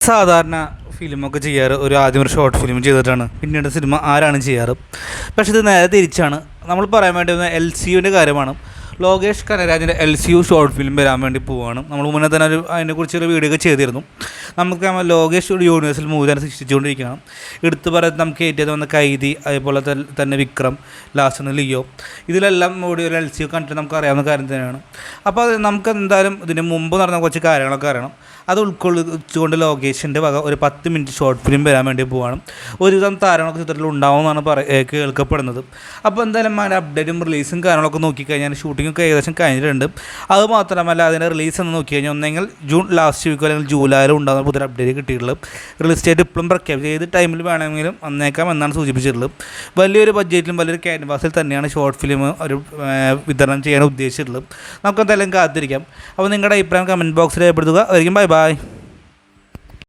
സാധാരണ ഫിലിമൊക്കെ ചെയ്യാറ് ആദ്യം ഒരു ഷോർട്ട് ഫിലിം ചെയ്തിട്ടാണ് പിന്നീട് സിനിമ ആരാണ് ചെയ്യാറ്. പക്ഷേ ഇത് നേരെ തിരിച്ചാണ്. നമ്മൾ പറയാൻ വേണ്ടി വന്ന LCUവിൻ്റെ കാര്യമാണ്. ലോകേഷ് കനരാജിൻ്റെ LCU ഷോർട്ട് ഫിലിം വരാൻ വേണ്ടി പോവുകയാണ്. നമ്മൾ മുന്നേ തന്നെ അതിനെക്കുറിച്ചൊരു വീഡിയോ ഒക്കെ ചെയ്തിരുന്നു. നമുക്ക് ലോകേഷ് ഒരു യൂണിവേഴ്സൽ മൂവി തന്നെ സൃഷ്ടിച്ചുകൊണ്ടിരിക്കുകയാണ്. എടുത്തു പറയുന്നത് നമുക്ക് ഏറ്റവും വന്ന കൈദി, അതേപോലെ തന്നെ വിക്രം, ലാസ്റ്റ് ലിയോ, ഇതിലെല്ലാം കൂടി ഒരു LCU കണ്ടിട്ട് നമുക്ക് അറിയാവുന്ന കാര്യം തന്നെയാണ്. അപ്പോൾ അത് നമുക്ക് എന്തായാലും ഇതിന് മുമ്പ് നടന്ന കുറച്ച് കാര്യങ്ങളൊക്കെ അറിയണം. അത് ഉൾക്കൊള്ളിച്ചുകൊണ്ട് ലോകേഷിൻ്റെ വക ഒരു 10 മിനിറ്റ് ഷോർട്ട് ഫിലിം വരാൻ വേണ്ടി പോവുകയാണ്. ഒരുവിധം താരങ്ങളൊക്കെ ചിത്രത്തിൽ ഉണ്ടാവുമെന്നാണ് കേൾക്കപ്പെടുന്നത്. അപ്പോൾ എന്തായാലും അതിൻ്റെ അപ്ഡേറ്റും റിലീസും കാര്യങ്ങളൊക്കെ നോക്കിക്കഴിഞ്ഞാൽ ഷൂട്ടിങ്ങൊക്കെ ഏകദേശം കഴിഞ്ഞിട്ടുണ്ട്. അത് മാത്രമല്ല അതിൻ്റെ റിലീസ് എന്ന് നോക്കി കഴിഞ്ഞാൽ ഒന്നെങ്കിൽ ജൂൺ ലാസ്റ്റ് വീക്കോ അല്ലെങ്കിൽ ജൂലൈയിലും ഉണ്ടാകുന്ന പുതിയ അപ്ഡേറ്റ് കിട്ടിയിട്ടുള്ളത്. റിലീസ് ഡേറ്റ് ഇപ്പോഴും പ്രഖ്യാപിച്ചു, ഏത് ടൈമിൽ വേണമെങ്കിലും വന്നേക്കാം എന്നാണ് സൂചിപ്പിച്ചിട്ടുള്ളത്. വലിയൊരു ബഡ്ജറ്റിലും വലിയൊരു ക്യാൻവാസിൽ തന്നെയാണ് ഷോർട്ട് ഫിലിം ഒരു വിതരണം ചെയ്യാൻ ഉദ്ദേശിച്ചിട്ടുള്ളത്. നമുക്ക് എന്തായാലും കാത്തിരിക്കാം. അപ്പോൾ നിങ്ങളുടെ അഭിപ്രായം കമൻറ്റ് ബോക്സിൽ രേഖപ്പെടുത്തുക. ആയിരിക്കും. ബൈ.